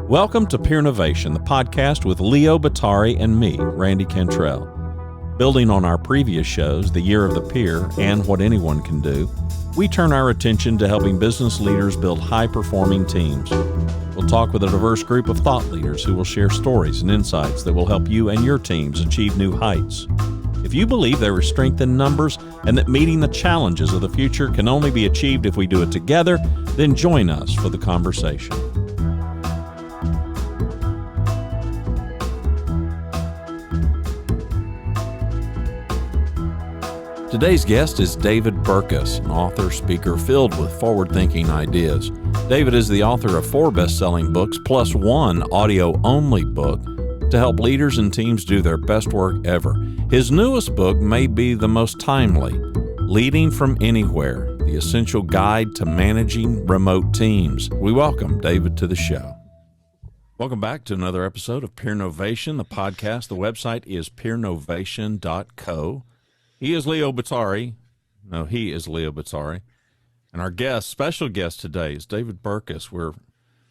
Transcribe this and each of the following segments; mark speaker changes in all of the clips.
Speaker 1: Welcome to Peer Innovation, the podcast with Leo Batari and me, Randy Cantrell. Building on our previous shows, The Year of the Peer and What Anyone Can Do, we turn our attention to helping business leaders build high-performing teams. We'll talk with a diverse group of thought leaders who will share stories and insights that will help you and your teams achieve new heights. If you believe there is strength in numbers and that meeting the challenges of the future can only be achieved if we do it together, then join us for the conversation. Today's guest is David Burkus, an author, speaker filled with forward-thinking ideas. David is the author of 4 best-selling books plus 1 audio-only book to help leaders and teams do their best work ever. His newest book may be the most timely, Leading from Anywhere, the Essential Guide to Managing Remote Teams. We welcome David to the show. Welcome back to another episode of Peer Innovation, the podcast. The website is peernovation.co. He is Leo Batari. And our special guest today is David Burkus.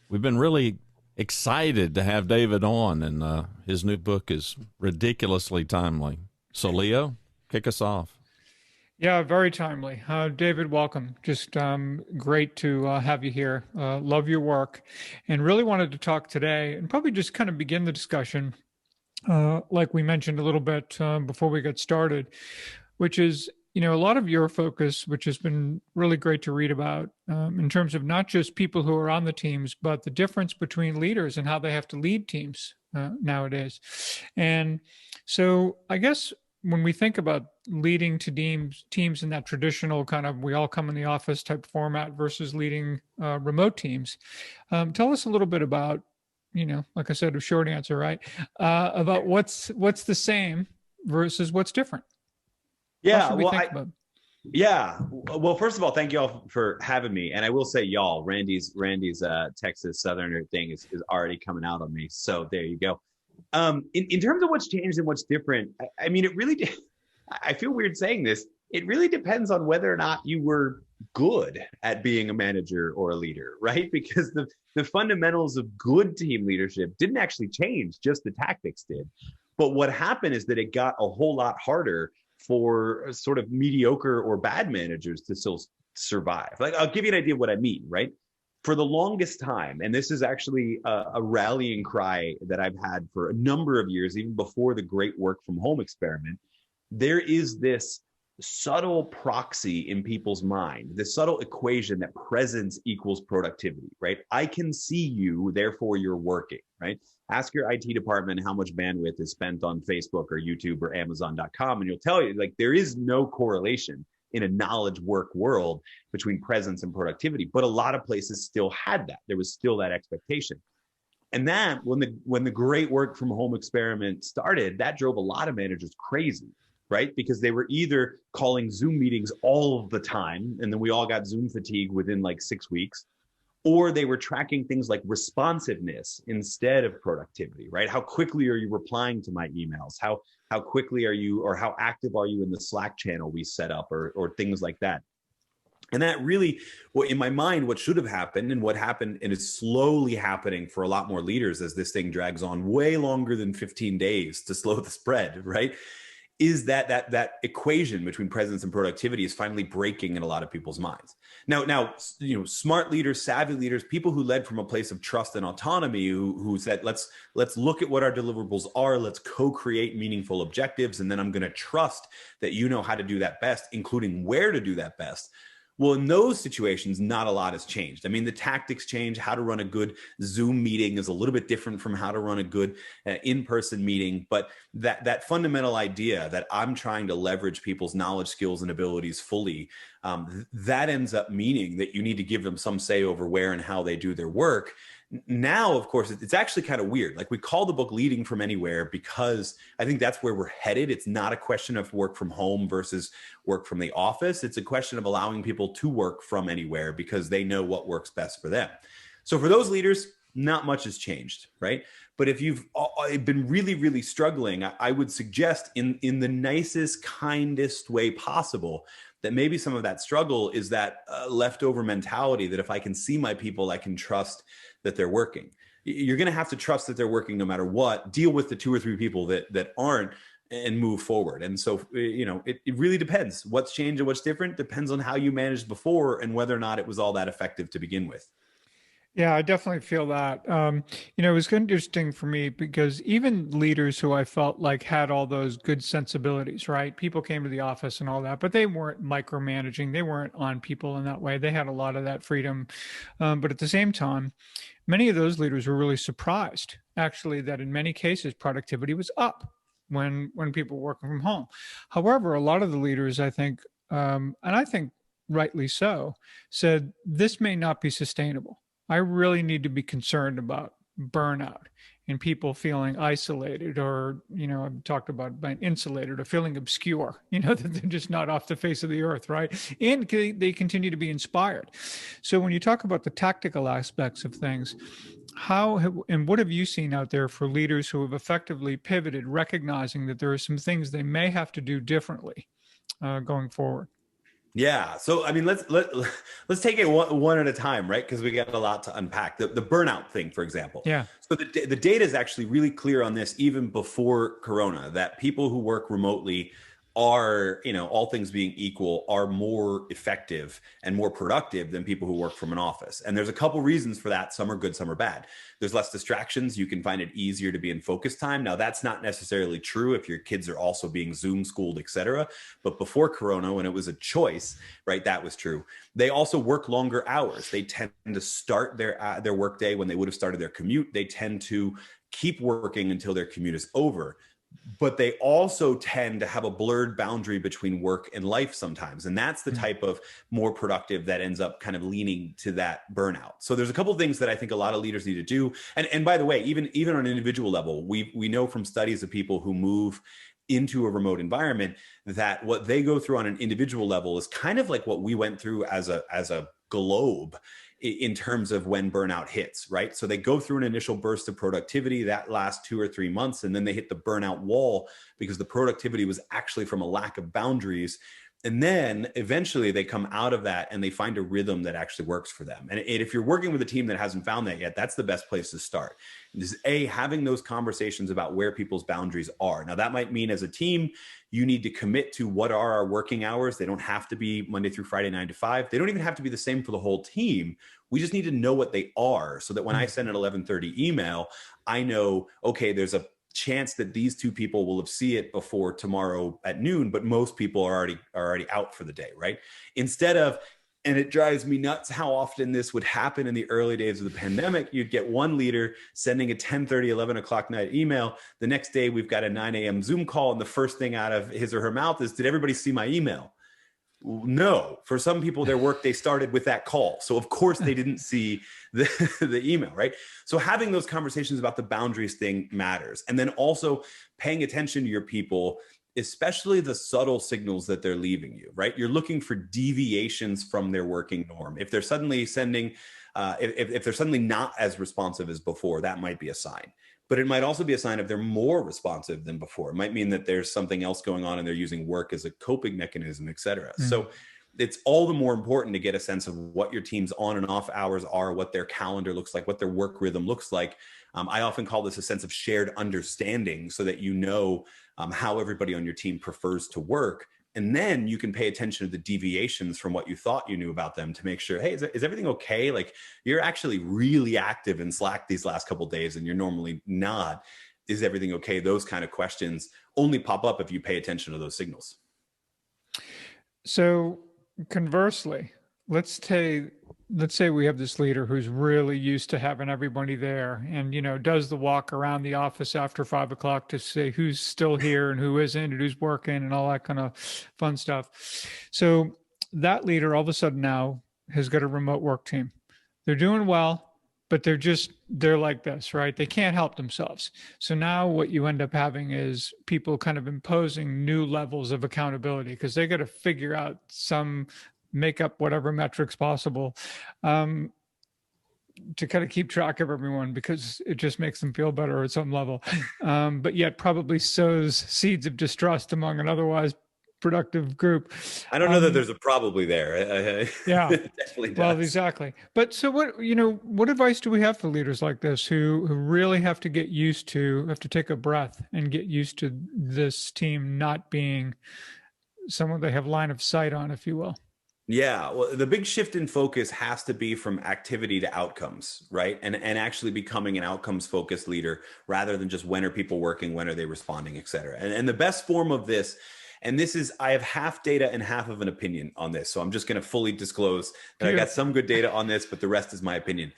Speaker 1: We've been really excited to have David on, and his new book is ridiculously timely. So, Leo, kick us off.
Speaker 2: Yeah, very timely. David, welcome. Just great to have you here. Love your work, and really wanted to talk today and probably just kind of begin the discussion, like we mentioned a little bit before we got started, which is, a lot of your focus, which has been really great to read about in terms of not just people who are on the teams, but the difference between leaders and how they have to lead teams nowadays. And so I guess when we think about leading to teams in that traditional kind of we all come in the office type format versus leading remote teams, tell us a little bit about, like I said, a short answer, right? About what's the same versus what's different.
Speaker 3: Yeah, well, first of all, thank you all for having me. And I will say, y'all, Randy's Texas Southerner thing is already coming out on me. So there you go. In terms of what's changed and what's different, I mean, it really, I feel weird saying this. It really depends on whether or not you were good at being a manager or a leader, right? Because the fundamentals of good team leadership didn't actually change, just the tactics did. But what happened is that it got a whole lot harder for sort of mediocre or bad managers to still survive. Like, I'll give you an idea of what I mean, right? For the longest time, and this is actually a rallying cry that I've had for a number of years, even before the great work from home experiment, there is this subtle proxy in people's mind, this subtle equation that presence equals productivity, right? I can see you, therefore you're working, right? Ask your IT department how much bandwidth is spent on Facebook or YouTube or Amazon.com, and you'll tell you, like, there is no correlation in a knowledge work world between presence and productivity. But a lot of places still had that. There was still that expectation. And that, when the great work from home experiment started, that drove a lot of managers crazy, right? Because they were either calling Zoom meetings all of the time, and then we all got Zoom fatigue within like 6 weeks, or they were tracking things like responsiveness instead of productivity, right? How quickly are you replying to my emails? How quickly are you, or how active are you in the Slack channel we set up, or things like that? And that really, well, in my mind, what should have happened and what happened, and is slowly happening for a lot more leaders as this thing drags on way longer than 15 days to slow the spread, right? Is that equation between presence and productivity is finally breaking in a lot of people's minds. Now, smart leaders, savvy leaders, people who led from a place of trust and autonomy, who said, let's look at what our deliverables are, let's co-create meaningful objectives, and then I'm going to trust that you know how to do that best, including where to do that best. Well, in those situations, not a lot has changed. I mean, the tactics change. How to run a good Zoom meeting is a little bit different from how to run a good in-person meeting. But that fundamental idea that I'm trying to leverage people's knowledge, skills, and abilities fully, that ends up meaning that you need to give them some say over where and how they do their work. Now, of course, it's actually kind of weird. Like, we call the book Leading from Anywhere because I think that's where we're headed. It's not a question of work from home versus work from the office. It's a question of allowing people to work from anywhere because they know what works best for them. So for those leaders, not much has changed, right? But if you've been really, really struggling, I would suggest in the nicest, kindest way possible that maybe some of that struggle is that leftover mentality that if I can see my people, I can trust that they're working. you're going to have to trust that they're working no matter what, deal with the 2 or 3 people that aren't, and move forward. And so, it really depends. What's changed and what's different depends on how you managed before and whether or not it was all that effective to begin with.
Speaker 2: Yeah, I definitely feel that. It was interesting for me because even leaders who I felt like had all those good sensibilities, right? People came to the office and all that, but they weren't micromanaging. They weren't on people in that way. They had a lot of that freedom. But at the same time, many of those leaders were really surprised, actually, that in many cases, productivity was up when people were working from home. However, a lot of the leaders, I think, and I think rightly so, said this may not be sustainable. I really need to be concerned about burnout and people feeling isolated or, I've talked about being insulated or feeling obscure, that they're just not off the face of the earth, right? And they continue to be inspired. So when you talk about the tactical aspects of things, what have you seen out there for leaders who have effectively pivoted, recognizing that there are some things they may have to do differently going forward?
Speaker 3: Yeah. So, I mean, let's take it one at a time, right? Because we got a lot to unpack. The burnout thing, for example.
Speaker 2: Yeah.
Speaker 3: So the data is actually really clear on this, even before Corona, that people who work remotely are, all things being equal, are more effective and more productive than people who work from an office. And there's a couple reasons for that. Some are good, some are bad. There's less distractions. You can find it easier to be in focus time. Now, that's not necessarily true if your kids are also being Zoom schooled, et cetera. But before Corona, when it was a choice, right, that was true. They also work longer hours. They tend to start their workday when they would have started their commute. They tend to keep working until their commute is over. But they also tend to have a blurred boundary between work and life sometimes. And that's the type of more productive that ends up kind of leaning to that burnout. So there's a couple of things that I think a lot of leaders need to do. And by the way, even on an individual level, we know from studies of people who move into a remote environment that what they go through on an individual level is kind of like what we went through as a globe in terms of when burnout hits, right? So they go through an initial burst of productivity that lasts 2 or 3 months, and then they hit the burnout wall because the productivity was actually from a lack of boundaries. And then eventually they come out of that and they find a rhythm that actually works for them. And if you're working with a team that hasn't found that yet, that's the best place to start. Is having those conversations about where people's boundaries are. Now, that might mean as a team, you need to commit to what are our working hours. They don't have to be Monday through Friday, 9 to 5. They don't even have to be the same for the whole team. We just need to know what they are so that when I send an 11:30 email, I know, okay, there's a chance that these 2 people will have seen it before tomorrow at noon, but most people are already out for the day, right? Instead of, and it drives me nuts how often this would happen in the early days of the pandemic. You'd get one leader sending a 10:30, 11 o'clock night email. The next day we've got a 9 a.m. Zoom call. And the first thing out of his or her mouth is, did everybody see my email? No, for some people, their workday started with that call. So of course they didn't see the email, right? So having those conversations about the boundaries thing matters. And then also paying attention to your people, especially the subtle signals that they're leaving you, right? You're looking for deviations from their working norm. If they're suddenly sending, if they're suddenly not as responsive as before, that might be a sign. But it might also be a sign if they're more responsive than before. It might mean that there's something else going on and they're using work as a coping mechanism, et cetera. Mm-hmm. So it's all the more important to get a sense of what your team's on and off hours are, what their calendar looks like, what their work rhythm looks like. I often call this a sense of shared understanding so that you know how everybody on your team prefers to work. And then you can pay attention to the deviations from what you thought you knew about them to make sure, hey, is everything okay? Like, you're actually really active in Slack these last couple of days and you're normally not. Is everything okay? Those kind of questions only pop up if you pay attention to those signals.
Speaker 2: So conversely, let's say we have this leader who's really used to having everybody there and, does the walk around the office after 5 o'clock to say who's still here and who isn't and who's working and all that kind of fun stuff. So that leader all of a sudden now has got a remote work team. They're doing well, but they're like this, right? They can't help themselves. So now what you end up having is people kind of imposing new levels of accountability because they got to figure out make up whatever metrics possible to kind of keep track of everyone because it just makes them feel better at some level. But yet probably sows seeds of distrust among an otherwise productive group.
Speaker 3: I don't know that there's a probably there.
Speaker 2: Yeah,
Speaker 3: Definitely does.
Speaker 2: well, exactly. But so what advice do we have for leaders like this who really have to take a breath and get used to this team not being someone they have line of sight on, if you will?
Speaker 3: Yeah, well, the big shift in focus has to be from activity to outcomes, right? And actually becoming an outcomes focused leader rather than just when are people working, when are they responding, et cetera. And the best form of this, and this is, I have half data and half of an opinion on this. So I'm just going to fully disclose that I got some good data on this, but the rest is my opinion.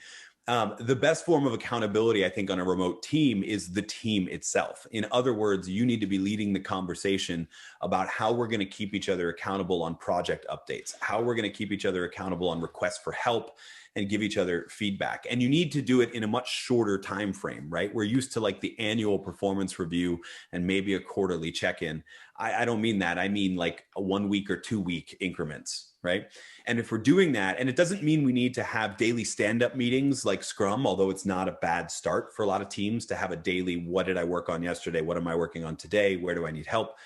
Speaker 3: The best form of accountability, I think, on a remote team is the team itself. In other words, you need to be leading the conversation about how we're going to keep each other accountable on project updates, how we're going to keep each other accountable on requests for help and give each other feedback. And you need to do it in a much shorter time frame, right? We're used to like the annual performance review and maybe a quarterly check-in. I don't mean that. I mean like a 1 week or 2 week increments, right? And if we're doing that, and it doesn't mean we need to have daily stand-up meetings like Scrum, although it's not a bad start for a lot of teams to have a daily, what did I work on yesterday? What am I working on today? Where do I need help?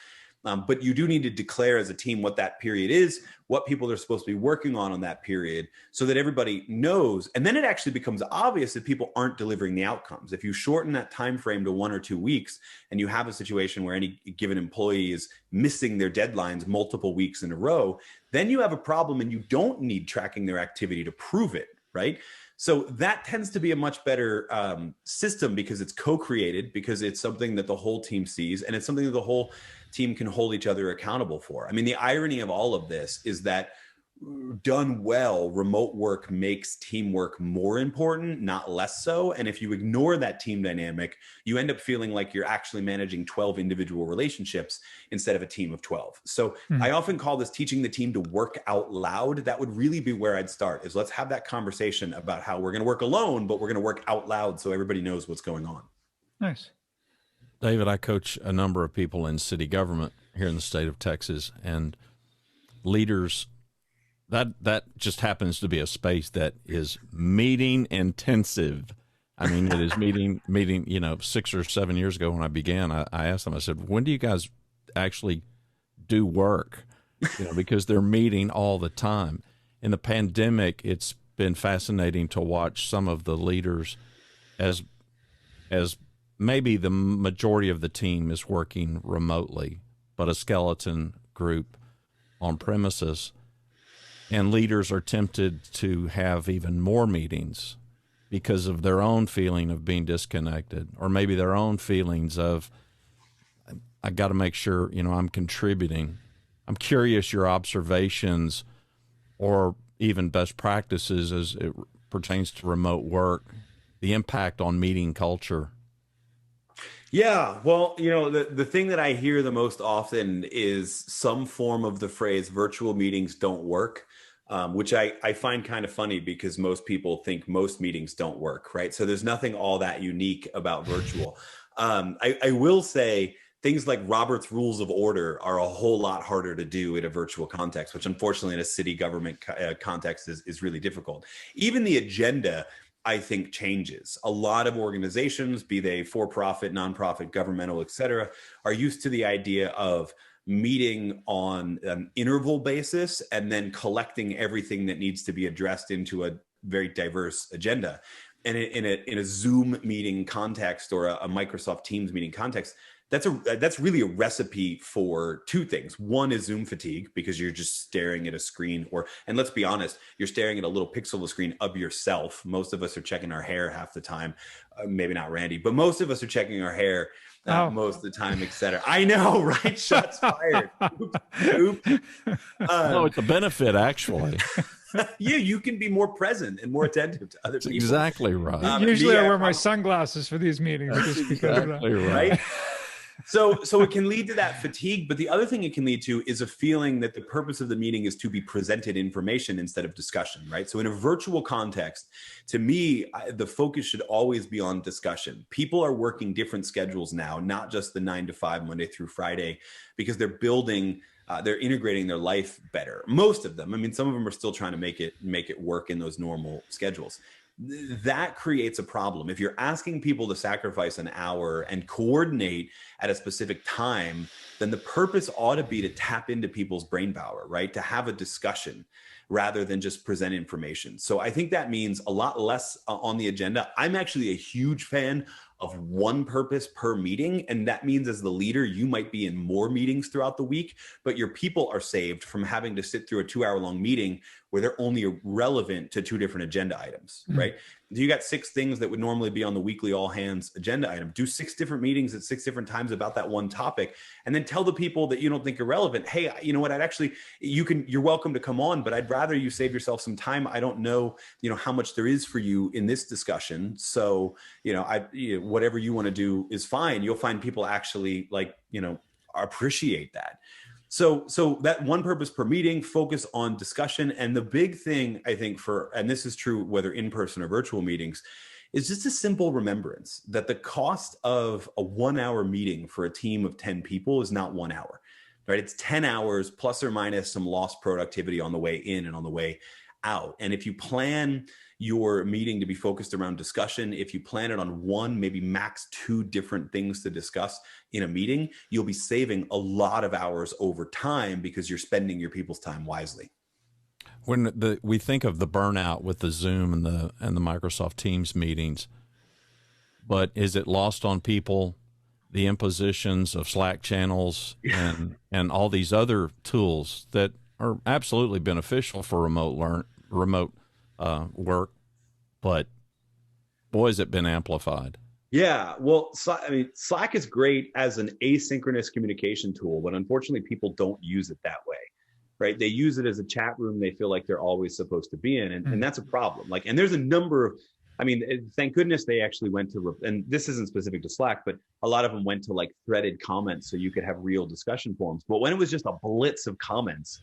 Speaker 3: But you do need to declare as a team what that period is, what people are supposed to be working on that period so that everybody knows. And then it actually becomes obvious that people aren't delivering the outcomes. If you shorten that time frame to 1 or 2 weeks and you have a situation where any given employee is missing their deadlines multiple weeks in a row, then you have a problem and you don't need tracking their activity to prove it, right? So that tends to be a much better system because it's co-created, because it's something that the whole team sees and it's something that the whole team can hold each other accountable for. I mean, the irony of all of this is that done well, remote work makes teamwork more important, not less so. And if you ignore that team dynamic, you end up feeling like you're actually managing 12 individual relationships instead of a team of 12. So I often call this teaching the team to work out loud. That would really be where I'd start, is let's have that conversation about how we're going to work alone, but we're going to work out loud so everybody knows what's going on.
Speaker 2: Nice.
Speaker 1: David, I coach a number of people in city government here in the state of Texas, and leaders, that just happens to be a space that is meeting intensive. I mean, it is meeting, 6 or 7 years ago when I began, I asked them, I said, when do you guys actually do work? Because they're meeting all the time. In the pandemic, it's been fascinating to watch some of the leaders as maybe the majority of the team is working remotely, but a skeleton group on premises. And leaders are tempted to have even more meetings because of their own feeling of being disconnected, or maybe their own feelings of, I got to make sure, I'm contributing. I'm curious your observations or even best practices as it pertains to remote work, the impact on meeting culture.
Speaker 3: Yeah, well, the thing that I hear the most often is some form of the phrase virtual meetings don't work, which I find kind of funny because most people think most meetings don't work, right? So there's nothing all that unique about virtual. I will say things like Robert's Rules of Order are a whole lot harder to do in a virtual context, which unfortunately in a city government context is really difficult. Even the agenda, I think, changes. A lot of organizations, be they for-profit, nonprofit, governmental, et cetera, are used to the idea of meeting on an interval basis and then collecting everything that needs to be addressed into a very diverse agenda. And in a Zoom meeting context or a Microsoft Teams meeting context, that's really a recipe for two things. One is Zoom fatigue, because you're just staring at a screen, and let's be honest, you're staring at a little pixel screen of yourself. Most of us are checking our hair half the time. Maybe not Randy, but most of us are checking our hair most of the time, et cetera. I know, right? Shots fired. Oops.
Speaker 1: No, it's a benefit, actually.
Speaker 3: Yeah, you can be more present and more attentive to other people.
Speaker 1: Exactly right.
Speaker 2: Usually I wear my sunglasses for these meetings. Just because of that.
Speaker 1: Right.
Speaker 3: So it can lead to that fatigue, but the other thing it can lead to is a feeling that the purpose of the meeting is to be presented information instead of discussion, right? So in a virtual context, to me, the focus should always be on discussion. People are working different schedules now, not just the 9 to 5, Monday through Friday, because they're they're integrating their life better. Most of them, I mean, some of them are still trying to make it work in those normal schedules. that creates a problem. If you're asking people to sacrifice an hour and coordinate at a specific time, then the purpose ought to be to tap into people's brain power, right? To have a discussion rather than just present information. So I think that means a lot less on the agenda. I'm actually a huge fan of one purpose per meeting. And that means as the leader, you might be in more meetings throughout the week, but your people are saved from having to sit through a 2-hour-long meeting where they're only relevant to 2 different agenda items, right? You got 6 things that would normally be on the weekly all hands agenda item. Do 6 different meetings at 6 different times about that one topic, and then tell the people that you don't think are relevant, hey, you know what, you're welcome to come on, but I'd rather you save yourself some time. I don't know, how much there is for you in this discussion. So, whatever you want to do is fine. You'll find people actually appreciate that. So that one purpose per meeting, focus on discussion. And the big thing I think and this is true whether in person or virtual meetings, is just a simple remembrance that the cost of a 1-hour meeting for a team of 10 people is not 1 hour, right? It's 10 hours plus or minus some lost productivity on the way in and on the way out. And if you plan your meeting to be focused around discussion, if you plan it on 1, maybe max 2 different things to discuss in a meeting, you'll be saving a lot of hours over time because you're spending your people's time wisely.
Speaker 1: When we think of the burnout with the Zoom and the Microsoft Teams meetings, but is it lost on people the impositions of Slack channels and all these other tools that are absolutely beneficial for remote work, but boy, has it been amplified.
Speaker 3: Yeah, well, Slack is great as an asynchronous communication tool, but unfortunately people don't use it that way, right? They use it as a chat room they feel like they're always supposed to be in, and that's a problem. And there's a number of, thank goodness they actually went to, and this isn't specific to Slack, but a lot of them went to threaded comments so you could have real discussion forums. But when it was just a blitz of comments,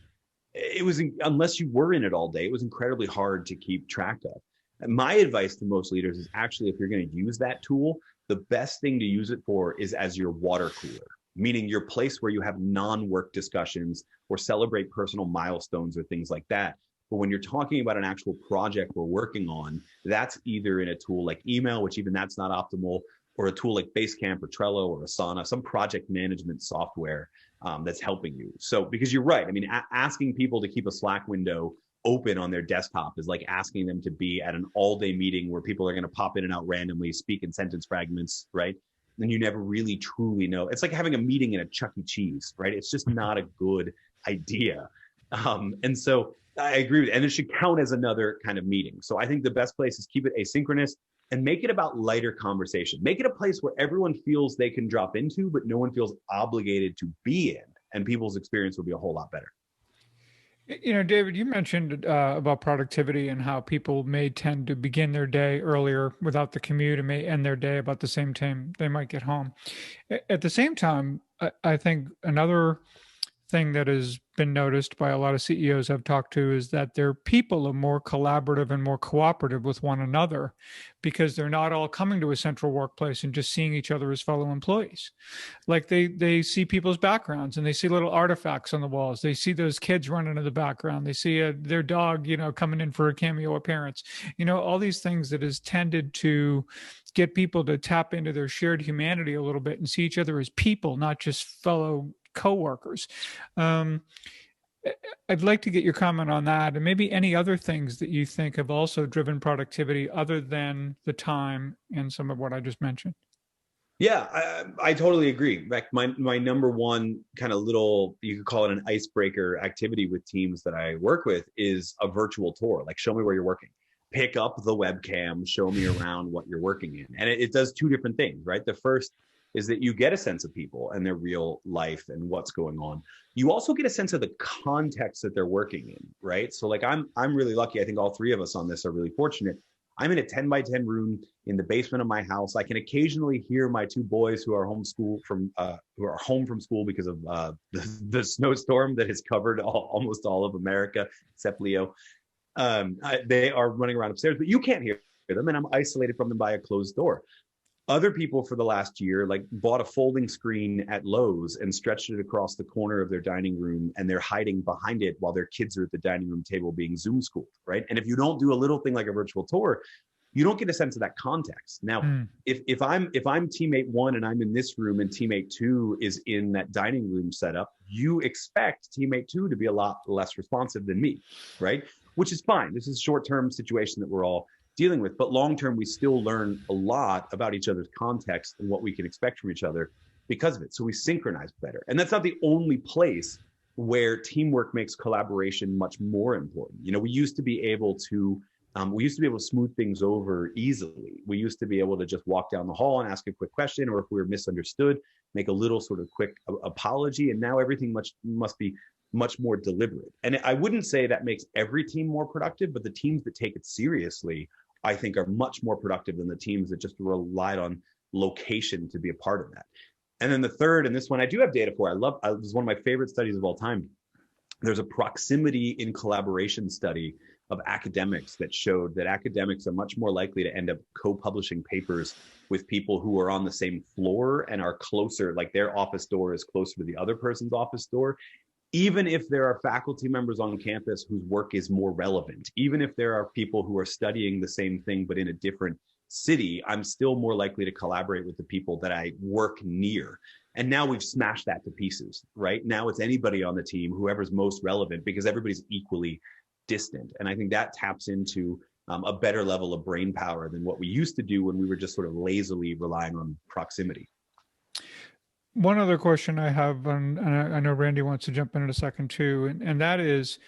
Speaker 3: it was, unless you were in it all day, it was incredibly hard to keep track of. And my advice to most leaders is actually, if you're going to use that tool, the best thing to use it for is as your water cooler, meaning your place where you have non-work discussions or celebrate personal milestones or things like that. But when you're talking about an actual project we're working on, that's either in a tool like email, which even that's not optimal, or a tool like Basecamp or Trello or Asana, some project management software that's helping you. So, because you're right, asking people to keep a Slack window open on their desktop is like asking them to be at an all-day meeting where people are going to pop in and out randomly, speak in sentence fragments, right? And you never really truly know. It's like having a meeting in a Chuck E. Cheese, right? It's just not a good idea. And so I agree with it. And it should count as another kind of meeting. So I think the best place is keep it asynchronous and make it about lighter conversation. Make it a place where everyone feels they can drop into, but no one feels obligated to be in. And people's experience will be a whole lot better.
Speaker 2: David, you mentioned about productivity and how people may tend to begin their day earlier without the commute and may end their day about the same time they might get home. At the same time, I think another thing that has been noticed by a lot of CEOs I've talked to is that their people are more collaborative and more cooperative with one another because they're not all coming to a central workplace and just seeing each other as fellow employees. Like they see people's backgrounds and they see little artifacts on the walls. They see those kids running in the background. They see their dog, coming in for a cameo appearance. All these things that has tended to get people to tap into their shared humanity a little bit and see each other as people, not just fellow coworkers. I'd like to get your comment on that and maybe any other things that you think have also driven productivity other than the time and some of what I just mentioned.
Speaker 3: Yeah, I totally agree. In fact, my number one kind of little, you could call it an icebreaker activity with teams that I work with is a virtual tour. Like, show me where you're working. Pick up the webcam, show me around what you're working in. And it does 2 different things, right? The first is that you get a sense of people and their real life and what's going on. You also get a sense of the context that they're working in, right? So I'm really lucky. I think all 3 of us on this are really fortunate. I'm in a 10 by 10 room in the basement of my house. I can occasionally hear my 2 boys who are home from school because of the snowstorm that has covered almost all of America, except Leo. They are running around upstairs, but you can't hear them, and I'm isolated from them by a closed door. Other people for the last year bought a folding screen at Lowe's and stretched it across the corner of their dining room, and they're hiding behind it while their kids are at the dining room table being Zoom schooled, right? And if you don't do a little thing like a virtual tour, you don't get a sense of that context. Now, if I'm teammate 1 and I'm in this room and teammate 2 is in that dining room setup, you expect teammate 2 to be a lot less responsive than me, right? Which is fine. This is a short-term situation that we're all dealing with, but long-term, we still learn a lot about each other's context and what we can expect from each other because of it. So we synchronize better. And that's not the only place where teamwork makes collaboration much more important. You know, we used to be able to smooth things over easily. We used to be able to just walk down the hall and ask a quick question, or if we were misunderstood, make a little sort of quick apology. And now everything must be much more deliberate. And I wouldn't say that makes every team more productive, but the teams that take it seriously, I think, are much more productive than the teams that just relied on location to be a part of that. And then the third, and this one I do have data for, this is one of my favorite studies of all time. There's a proximity in collaboration study of academics that showed that academics are much more likely to end up co-publishing papers with people who are on the same floor and are closer, like their office door is closer to the other person's office door, even if there are faculty members on campus whose work is more relevant, even if there are people who are studying the same thing but in a different city, I'm still more likely to collaborate with the people that I work near. And now we've smashed that to pieces, right? Now it's anybody on the team, whoever's most relevant, because everybody's equally distant. And I think that taps into a better level of brain power than what we used to do when we were just sort of lazily relying on proximity.
Speaker 2: One other question I have, and I know Randy wants to jump in a second too, and that is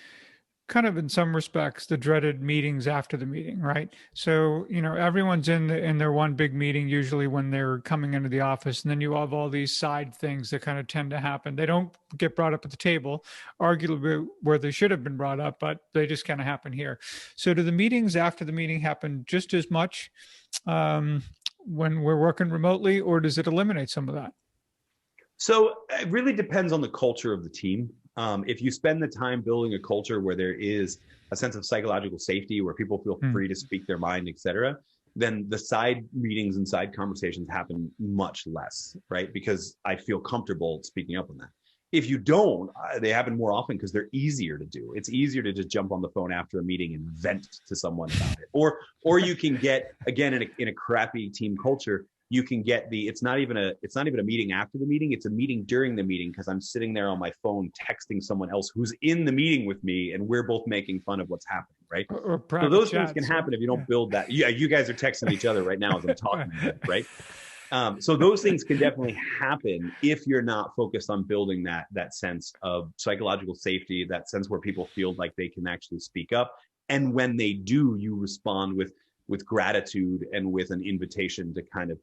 Speaker 2: kind of in some respects the dreaded meetings after the meeting, right? So, you know, everyone's in their one big meeting usually when they're coming into the office, and then you have all these side things that kind of tend to happen. They don't get brought up at the table, arguably where they should have been brought up, but they just kind of happen here. So do the meetings after the meeting happen just as much when we're working remotely, or does it eliminate some of that?
Speaker 3: So it really depends on the culture of the team. If you spend the time building a culture where there is a sense of psychological safety, where people feel free to speak their mind, et cetera, then the side meetings and side conversations happen much less, right? Because I feel comfortable speaking up on that. If you don't, they happen more often because they're easier to do. It's easier to just jump on the phone after a meeting and vent to someone about it. Or you can get, again, in a crappy team culture, you can get it's not even a meeting after the meeting, it's a meeting during the meeting, because I'm sitting there on my phone texting someone else who's in the meeting with me, and we're both making fun of what's happening, right?
Speaker 2: Or
Speaker 3: so those things can happen if you don't build that. Yeah, you guys are texting each other right now as I'm talking, right? So those things can definitely happen if you're not focused on building that sense of psychological safety, that sense where people feel like they can actually speak up. And when they do, you respond with gratitude and with an invitation to kind of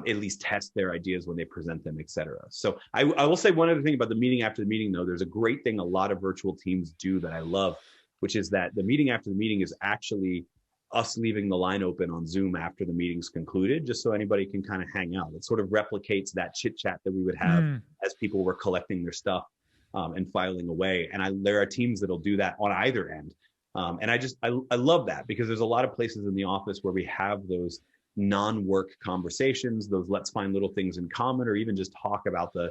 Speaker 3: at least test their ideas when they present them, et cetera. So I will say one other thing about the meeting after the meeting, though. There's a great thing a lot of virtual teams do that I love, which is that the meeting after the meeting is actually us leaving the line open on Zoom after the meeting's concluded, just so anybody can kind of hang out. It sort of replicates that chit chat that we would have as people were collecting their stuff and filing away. And there are teams that'll do that on either end. And I love that, because there's a lot of places in the office where we have those non-work conversations, those let's find little things in common, or even just talk about the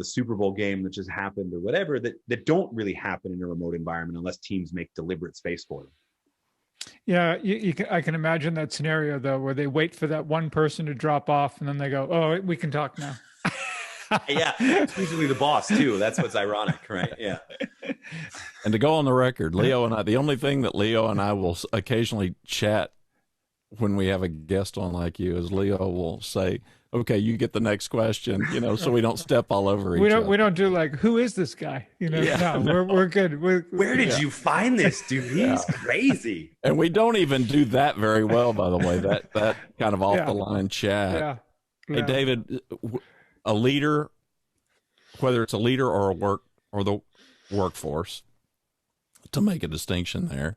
Speaker 3: Super Bowl game that just happened or whatever, that don't really happen in a remote environment unless teams make deliberate space for them.
Speaker 2: Yeah, I can imagine that scenario though, where they wait for that one person to drop off and then they go, "Oh, we can talk now."
Speaker 3: Yeah, it's usually the boss too. That's what's ironic, right? Yeah.
Speaker 1: And to go on the record, the only thing that Leo and I will occasionally chat when we have a guest on like you is Leo will say, "Okay, you get the next question," so we don't step all over each other.
Speaker 2: We don't do like, "Who is this guy?" No, we're good.
Speaker 3: Where did you find this dude? He's crazy.
Speaker 1: And we don't even do that very well, by the way, that kind of off the line chat.
Speaker 2: Yeah.
Speaker 1: Hey, David, a leader, whether it's a leader or the workforce, to make a distinction there,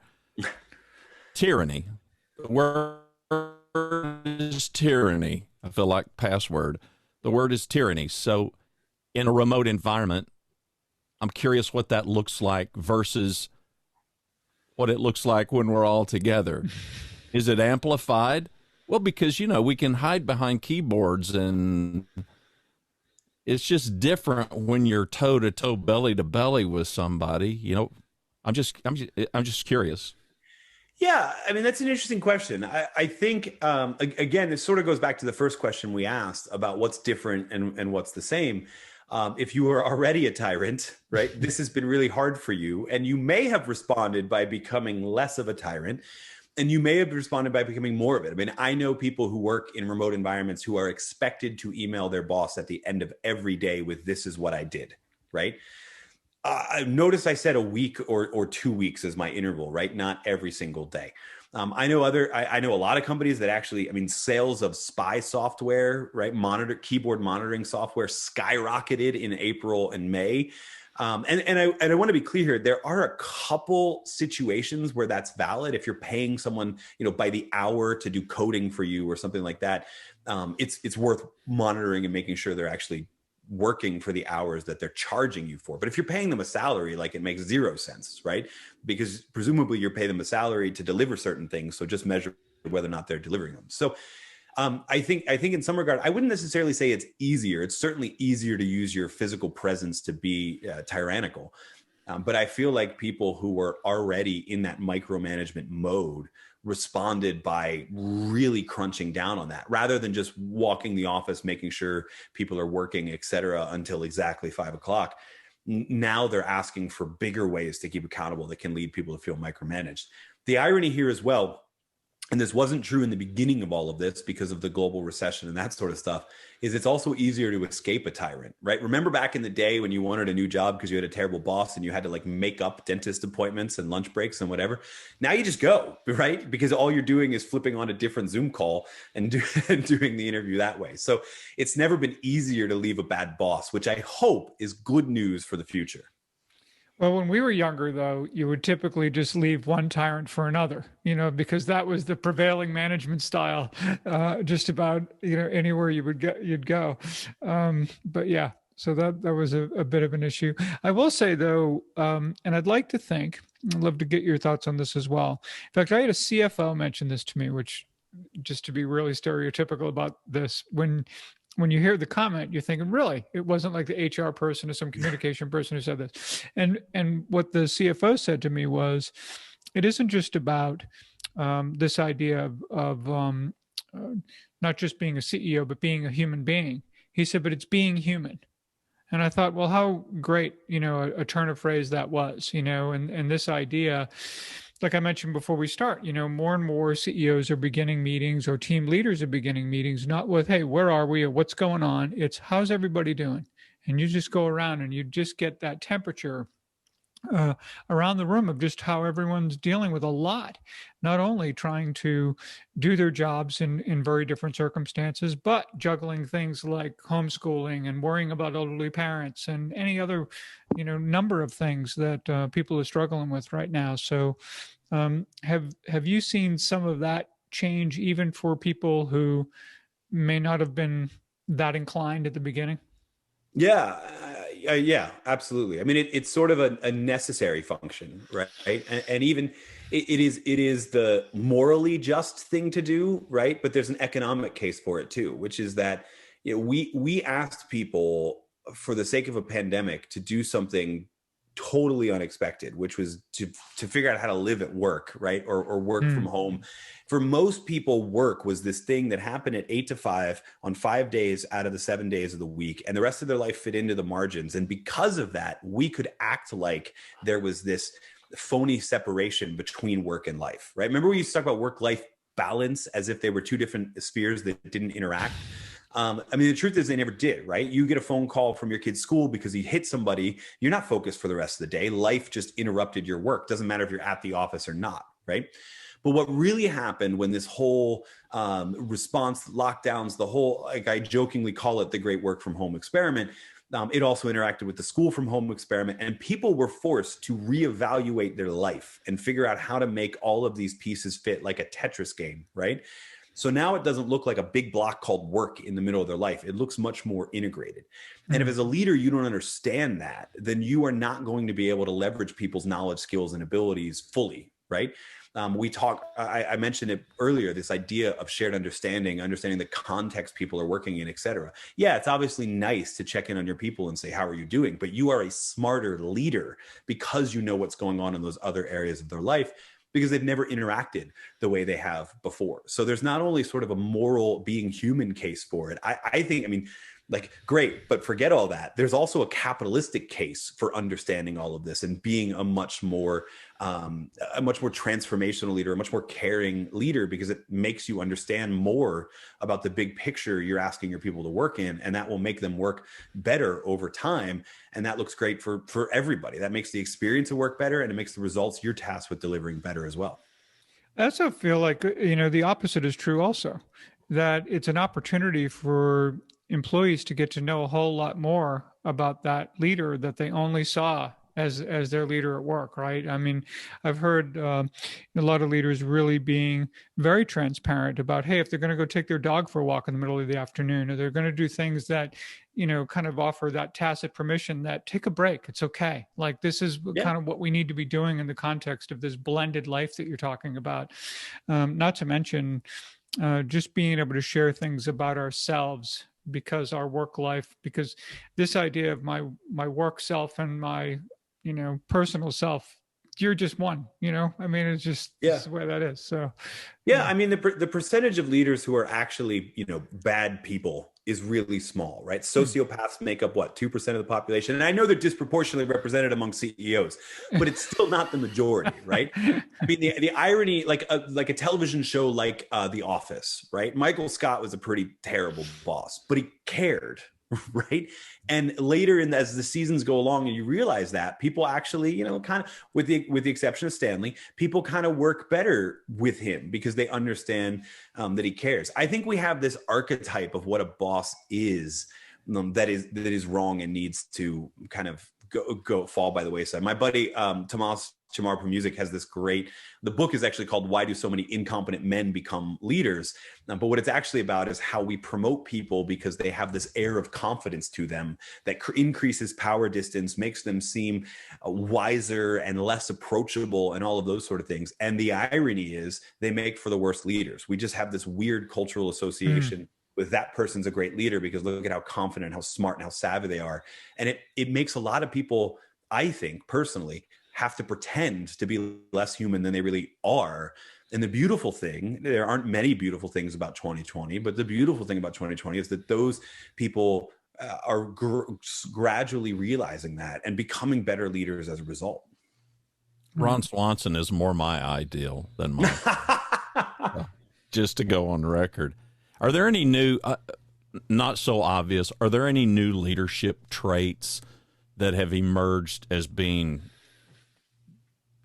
Speaker 1: tyranny. Where is tyranny? I feel like password. The word is tyranny. So in a remote environment, I'm curious what that looks like versus what it looks like when we're all together. Is it amplified? Well, because, we can hide behind keyboards, and it's just different when you're toe to toe, belly to belly with somebody. I'm just curious.
Speaker 3: Yeah, I mean, that's an interesting question. I think, again, this sort of goes back to the first question we asked about what's different and what's the same. If you are already a tyrant, right, this has been really hard for you, and you may have responded by becoming less of a tyrant, and you may have responded by becoming more of it. I mean, I know people who work in remote environments who are expected to email their boss at the end of every day with, "This is what I did," right? Notice I said a week or 2 weeks as my interval, right? Not every single day. I know I know a lot of companies that actually, I mean, sales of spy software, right? Keyboard monitoring software skyrocketed in April and May. And I want to be clear here. There are a couple situations where that's valid. If you're paying someone, by the hour to do coding for you or something like that, it's worth monitoring and making sure they're actually working for the hours that they're charging you for. But if you're paying them a salary, like, it makes zero sense, right? Because presumably you're paying them a salary to deliver certain things. So just measure whether or not they're delivering them. So I think in some regard, I wouldn't necessarily say it's easier. It's certainly easier to use your physical presence to be tyrannical. But I feel like people who were already in that micromanagement mode responded by really crunching down on that, rather than just walking the office, making sure people are working, et cetera, until exactly 5 o'clock. Now they're asking for bigger ways to keep accountable that can lead people to feel micromanaged. The irony here as well, and this wasn't true in the beginning of all of this because of the global recession and that sort of stuff, is it's also easier to escape a tyrant, right? Remember back in the day when you wanted a new job because you had a terrible boss and you had to make up dentist appointments and lunch breaks and whatever? Now you just go, right? Because all you're doing is flipping on a different Zoom call and doing the interview that way. So it's never been easier to leave a bad boss, which I hope is good news for the future.
Speaker 2: Well, when we were younger, though, you would typically just leave one tyrant for another, because that was the prevailing management style, just about, anywhere you'd go. But yeah, so that was a bit of an issue. I will say, though, and I'd like to think, I'd love to get your thoughts on this as well. In fact, I had a CFO mention this to me, which, just to be really stereotypical about this, when you hear the comment, you're thinking, really, it wasn't like the HR person or some communication person who said this. And what the CFO said to me was, it isn't just about this idea of not just being a CEO, but being a human being. He said, but it's being human. And I thought, well, how great, a turn of phrase that was, and this idea, like I mentioned before we start, more and more CEOs are beginning meetings, or team leaders are beginning meetings, not with, hey, where are we, or what's going on? It's, how's everybody doing? And you just go around and you just get that temperature around the room of just how everyone's dealing with a lot, not only trying to do their jobs in very different circumstances, but juggling things like homeschooling and worrying about elderly parents and any other, number of things that people are struggling with right now. So have you seen some of that change even for people who may not have been that inclined at the beginning?
Speaker 3: Yeah, yeah, absolutely. I mean, it's sort of a necessary function, right? And even it is the morally just thing to do, right? But there's an economic case for it too, which is that we asked people, for the sake of a pandemic, to do something totally unexpected, which was to figure out how to live at work, right? Or work from home. For most people, work was this thing that happened at 8 to 5 on 5 days out of the 7 days of the week, and the rest of their life fit into the margins. And because of that, we could act like there was this phony separation between work and life, right? Remember we used to talk about work-life balance as if they were two different spheres that didn't interact? I mean, the truth is they never did, right? You get a phone call from your kid's school because he hit somebody. You're not focused for the rest of the day. Life just interrupted your work. Doesn't matter if you're at the office or not, right? But what really happened when this whole response, lockdowns, the whole, like I jokingly call it the great work from home experiment, it also interacted with the school from home experiment, and people were forced to reevaluate their life and figure out how to make all of these pieces fit like a Tetris game, right? So now it doesn't look like a big block called work in the middle of their life. It looks much more integrated. And if as a leader, you don't understand that, then you are not going to be able to leverage people's knowledge, skills, and abilities fully, right? I mentioned it earlier, this idea of shared understanding the context people are working in, et cetera. Yeah, it's obviously nice to check in on your people and say, how are you doing? But you are a smarter leader because you know what's going on in those other areas of their life. because they've never interacted the way they have before. So there's not only sort of a moral being human case for it. I think, I mean, like, great, but forget all that. There's also a capitalistic case for understanding all of this and being a much more transformational leader, a much more caring leader, because it makes you understand more about the big picture you're asking your people to work in, and that will make them work better over time. And that looks great for everybody. That makes the experience of work better, and it makes the results you're tasked with delivering better as well.
Speaker 2: I also feel like, the opposite is true also, that it's an opportunity for employees to get to know a whole lot more about that leader that they only saw as their leader at work, right? I mean, I've heard a lot of leaders really being very transparent about, hey, if they're going to go take their dog for a walk in the middle of the afternoon, or they're going to do things that, kind of offer that tacit permission that take a break, it's okay. Like, this is kind of what we need to be doing in the context of this blended life that you're talking about. Not to mention just being able to share things about ourselves, because our work life, because this idea of my work self and my personal self, you're just one, I mean, it's just this is the way that is. So
Speaker 3: I mean, the percentage of leaders who are actually bad people is really small, right? Sociopaths make up what, 2% of the population, and I know they're disproportionately represented among CEOs, but it's still not the majority, right? I mean, the irony, like a television show like The Office, right? Michael Scott was a pretty terrible boss, but he cared, right? And later, as the seasons go along, and you realize that people actually, kind of, with the exception of Stanley, people kind of work better with him because they understand that he cares. I think we have this archetype of what a boss is that is wrong and needs to kind of go fall by the wayside. My buddy Tomas Chamar from Music has this the book is actually called Why Do So Many Incompetent Men Become Leaders? But what it's actually about is how we promote people because they have this air of confidence to them that increases power distance, makes them seem wiser and less approachable, and all of those sort of things. And the irony is they make for the worst leaders. We just have this weird cultural association with that person's a great leader because look at how confident, how smart, and how savvy they are. And it makes a lot of people, I think personally, have to pretend to be less human than they really are. And the beautiful thing, there aren't many beautiful things about 2020, but the beautiful thing about 2020 is that those people are gradually realizing that and becoming better leaders as a result.
Speaker 1: Ron Swanson is more my ideal than mine. Just to go on record. Are there any new, not so obvious, are there any new leadership traits that have emerged as being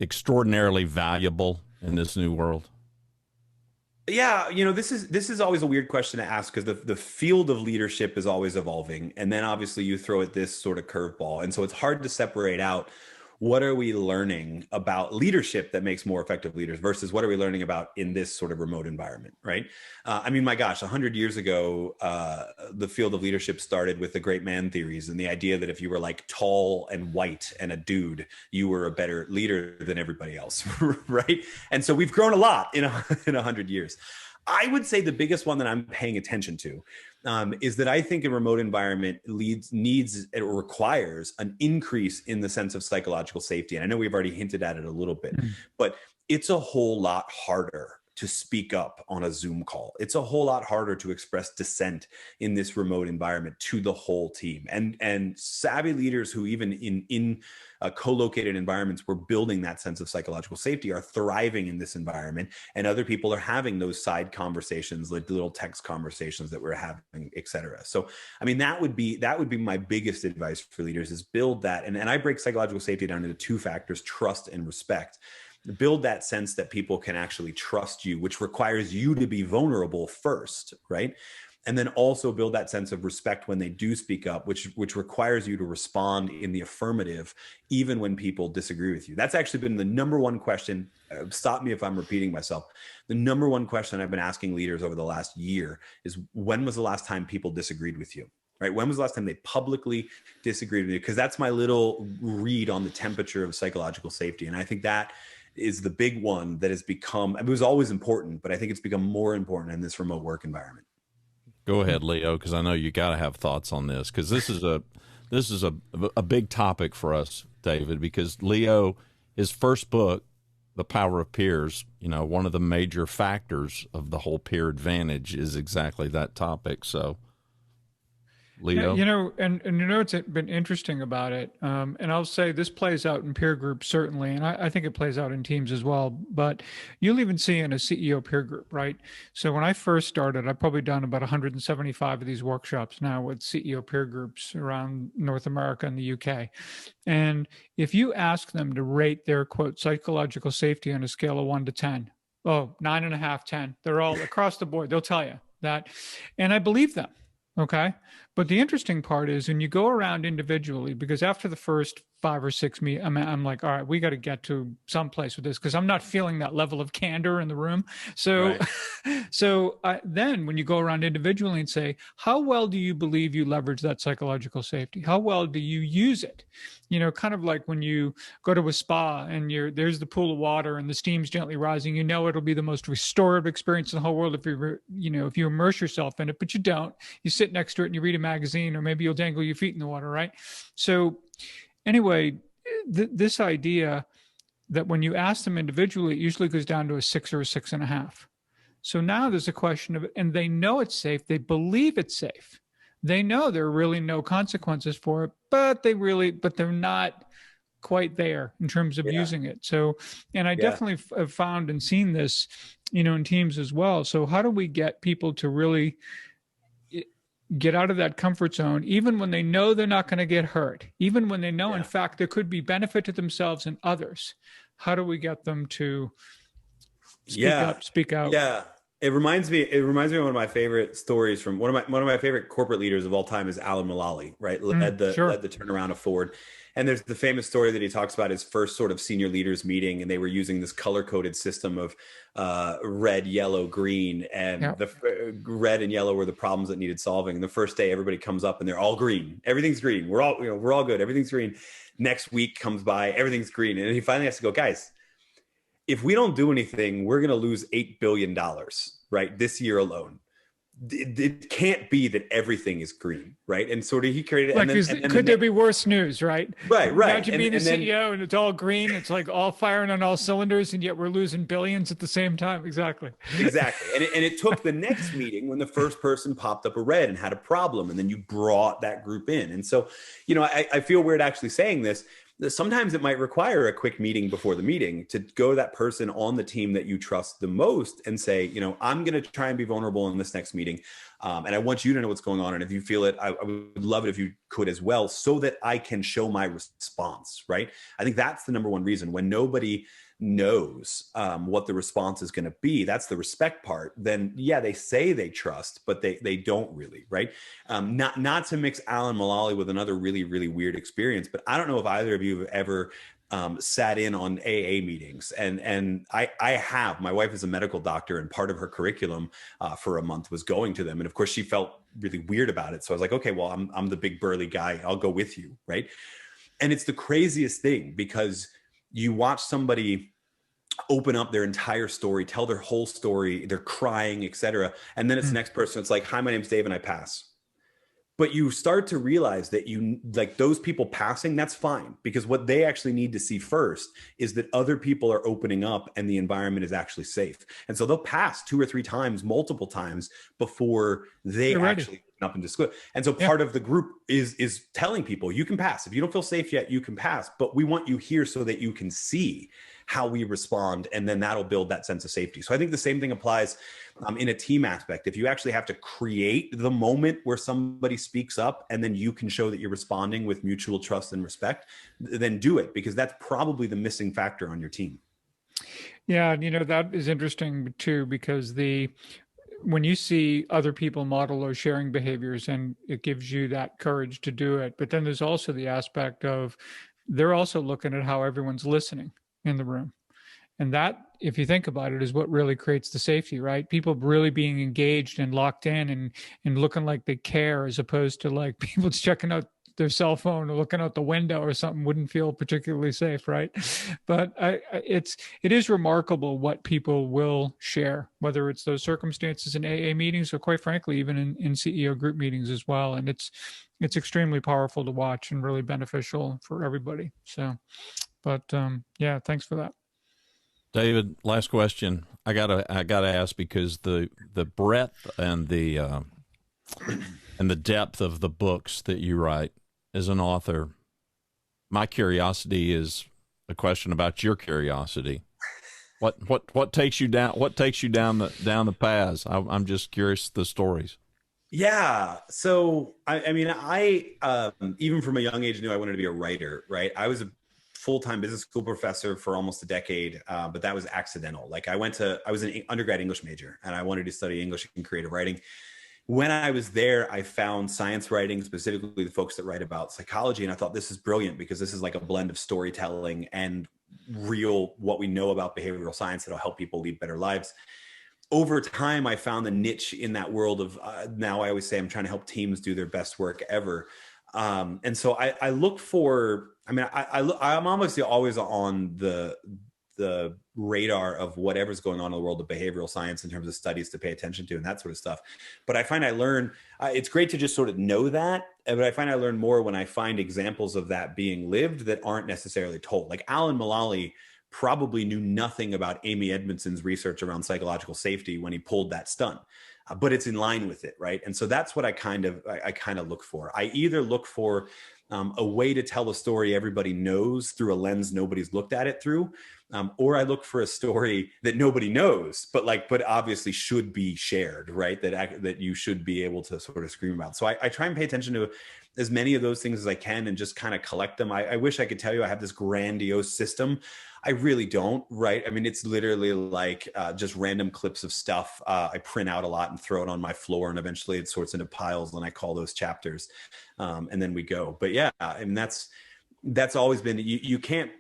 Speaker 1: extraordinarily valuable in this new world?
Speaker 3: Yeah, this is always a weird question to ask because the field of leadership is always evolving. And then obviously you throw at this sort of curveball. And so it's hard to separate out what are we learning about leadership that makes more effective leaders versus what are we learning about in this sort of remote environment, right? I mean, my gosh, 100 years ago, the field of leadership started with the great man theories and the idea that if you were like tall and white and a dude, you were a better leader than everybody else, right? And so we've grown a lot in 100 years. I would say the biggest one that I'm paying attention to is that I think a remote environment requires an increase in the sense of psychological safety. And I know we've already hinted at it a little bit, but it's a whole lot harder to speak up on a Zoom call. It's a whole lot harder to express dissent in this remote environment to the whole team. And savvy leaders who even in co-located environments were building that sense of psychological safety are thriving in this environment. And other people are having those side conversations, like the little text conversations that we're having, et cetera. So, I mean, that would be my biggest advice for leaders is build that. And I break psychological safety down into two factors: trust and respect. Build that sense that people can actually trust you, which requires you to be vulnerable first, right? And then also build that sense of respect when they do speak up, which requires you to respond in the affirmative, even when people disagree with you. That's actually been the number one question. Stop me if I'm repeating myself. The number one question I've been asking leaders over the last year is, when was the last time people disagreed with you? Right? When was the last time they publicly disagreed with you? Because that's my little read on the temperature of psychological safety. And I think that is the big one that has become, it was always important, but I think it's become more important in this remote work environment.
Speaker 1: Go ahead, Leo, because I know you got to have thoughts on this, because this is a big topic for us, David, because Leo, his first book, the power of peers, one of the major factors of the whole peer advantage is exactly that topic. So, Leo?
Speaker 2: And it's been interesting about it. And I'll say this plays out in peer groups, certainly. And I think it plays out in teams as well. But you'll even see in a CEO peer group, right? So when I first started, I've probably done about 175 of these workshops now with CEO peer groups around North America and the UK. And if you ask them to rate their, quote, psychological safety on a scale of 1 to 10, 9.5, 10, they're all across the board. They'll tell you that. And I believe them. Okay. But the interesting part is when you go around individually, because after the first 5 or 6 meetings, I'm like, all right, we got to get to some place with this because I'm not feeling that level of candor in the room. So, right. Then when you go around individually and say, how well do you believe you leverage that psychological safety? How well do you use it? Kind of like when you go to a spa and there's the pool of water and the steam's gently rising, it'll be the most restorative experience in the whole world if if you immerse yourself in it, but you don't. You sit next to it and you read a magazine, or maybe you'll dangle your feet in the water, right? So anyway, this idea that when you ask them individually, it usually goes down to a 6 or a 6.5. So now there's a question of, and they know it's safe. They believe it's safe. They know there are really no consequences for it, but they're not quite there in terms of using it. So, and I definitely have found and seen this, in teams as well. So how do we get people to really get out of that comfort zone, even when they know they're not going to get hurt, even when they know, in fact, there could be benefit to themselves and others? How do we get them to speak out?
Speaker 4: Yeah. It reminds me of one of my favorite stories from one of my favorite corporate leaders of all time is Alan Mulally, right? Led the turnaround of Ford. And there's the famous story that he talks about his first sort of senior leaders meeting, and they were using this color-coded system of red, yellow, green, and the red and yellow were the problems that needed solving. And the first day, everybody comes up and they're all green. Everything's green. We're all good. Everything's green. Next week comes by, everything's green, and he finally has to go, guys, if we don't do anything, we're going to lose $8 billion, right? This year alone. It can't be that everything is green, right? And sort of he created.
Speaker 2: Like, could there be worse news, right?
Speaker 4: Right.
Speaker 2: Imagine being the CEO and it's all green. It's like all firing on all cylinders, and yet we're losing billions at the same time. Exactly.
Speaker 4: And it took the next meeting when the first person popped up a red and had a problem, and then you brought that group in. And so, I feel weird actually saying this. Sometimes it might require a quick meeting before the meeting to go to that person on the team that you trust the most and say, I'm going to try and be vulnerable in this next meeting. And I want you to know what's going on. And if you feel it, I would love it if you could as well, so that I can show my response, right? I think that's the number one reason. When nobody knows what the response is going to be, that's the respect part. Then they say they trust, but they don't really, right? Not to mix Alan Mulally with another really, really weird experience, but I don't know if either of you have ever sat in on AA meetings. And I have. My wife is a medical doctor, and part of her curriculum for a month was going to them. And of course she felt really weird about it. So I was like, okay, well, I'm the big burly guy. I'll go with you, right? And it's the craziest thing, because you watch somebody open up their entire story, tell their whole story, they're crying, etc. And then it's the next person. It's like, hi, my name's Dave and I pass. But you start to realize that those people passing, that's fine, because what they actually need to see first is that other people are opening up and the environment is actually safe. And so they'll pass 2 or 3 times, multiple times before they actually open up and disclose. And so part of the group is telling people, you can pass. If you don't feel safe yet, you can pass, but we want you here so that you can see how we respond, and then that'll build that sense of safety. So I think the same thing applies in a team aspect. If you actually have to create the moment where somebody speaks up and then you can show that you're responding with mutual trust and respect, then do it, because that's probably the missing factor on your team.
Speaker 2: Yeah, that is interesting too, because when you see other people model those sharing behaviors, and it gives you that courage to do it. But then there's also the aspect of they're also looking at how everyone's listening in the room. And that, if you think about it, is what really creates the safety, right? People really being engaged and locked in and looking like they care, as opposed to like people just checking out their cell phone or looking out the window or something wouldn't feel particularly safe, right? But it is remarkable what people will share, whether it's those circumstances in AA meetings or, quite frankly, even in CEO group meetings as well. And it's extremely powerful to watch and really beneficial for everybody. So, but thanks for that.
Speaker 1: David, last question. I gotta ask, because the breadth and the depth of the books that you write as an author, my curiosity is a question about your curiosity. What takes you down? What takes you down the paths? I'm just curious the stories.
Speaker 4: Yeah. So, I mean, I even from a young age knew I wanted to be a writer, right? I was a full-time business school professor for almost a decade, but that was accidental. Like I was an undergrad English major, and I wanted to study English and creative writing. When I was there, I found science writing, specifically the folks that write about psychology. And I thought, this is brilliant, because this is like a blend of storytelling and real, what we know about behavioral science that'll help people lead better lives. Over time, I found the niche in that world of now I always say I'm trying to help teams do their best work ever. And so I look for, I mean, I'm obviously always on the radar of whatever's going on in the world of behavioral science in terms of studies to pay attention to and that sort of stuff. But I find I learn, it's great to just sort of know that, but I find I learn more when I find examples of that being lived that aren't necessarily told. Like Alan Mulally probably knew nothing about Amy Edmondson's research around psychological safety when he pulled that stunt, but it's in line with it, right? And so that's what I kind of look for. I either look for a way to tell a story everybody knows through a lens nobody's looked at it through, or I look for a story that nobody knows, but obviously should be shared, right? That you should be able to sort of scream about. So I try and pay attention to as many of those things as I can and just kind of collect them. I wish I could tell you I have this grandiose system. I really don't, right? I mean, it's literally like just random clips of stuff. I print out a lot and throw it on my floor, and eventually it sorts into piles, and I call those chapters, and then we go. But yeah, I mean, that's always been, you can't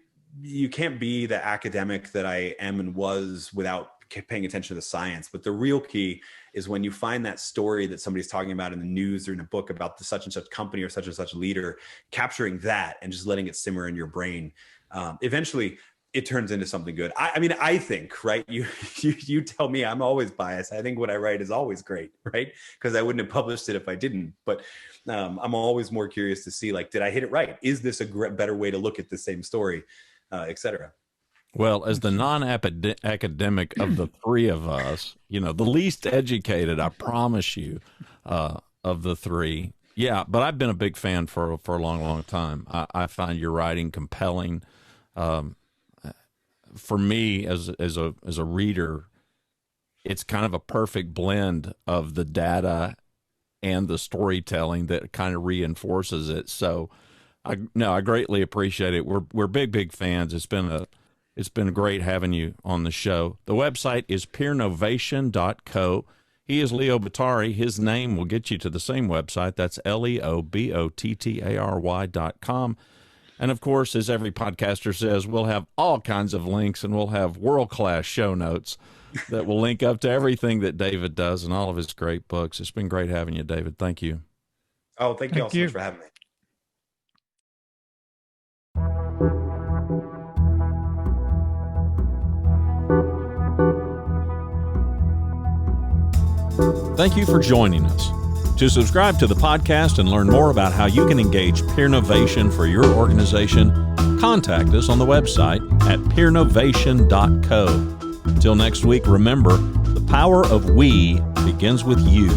Speaker 4: be the academic that I am and was without paying attention to the science. But the real key is when you find that story that somebody's talking about in the news or in a book about the such and such company or such leader, capturing that and just letting it simmer in your brain. Eventually it turns into something good. I mean, I think, right? You tell me, I'm always biased. I think what I write is always great, right? Because I wouldn't have published it if I didn't. But I'm always more curious to see, like, did I hit it right? Is this a better way to look at the same story, et cetera?
Speaker 1: Well, as the non-academic of the three of us, the least educated, I promise you, of the three. Yeah, but I've been a big fan for a long, long time. I find your writing compelling. For me, as a reader, it's kind of a perfect blend of the data and the storytelling that kind of reinforces it. So, I greatly appreciate it. We're big fans. It's been great having you on the show. The website is peernovation.co. He is Leo Bottary. His name will get you to the same website. That's LeoBottary.com. And of course, as every podcaster says, we'll have all kinds of links, and we'll have world-class show notes that will link up to everything that David does and all of his great books. It's been great having you, David. Thank you.
Speaker 4: Oh, thank you all so much for having me.
Speaker 1: Thank you for joining us. To subscribe to the podcast and learn more about how you can engage Peernovation for your organization, contact us on the website at peernovation.co. Till next week, remember, the power of we begins with you.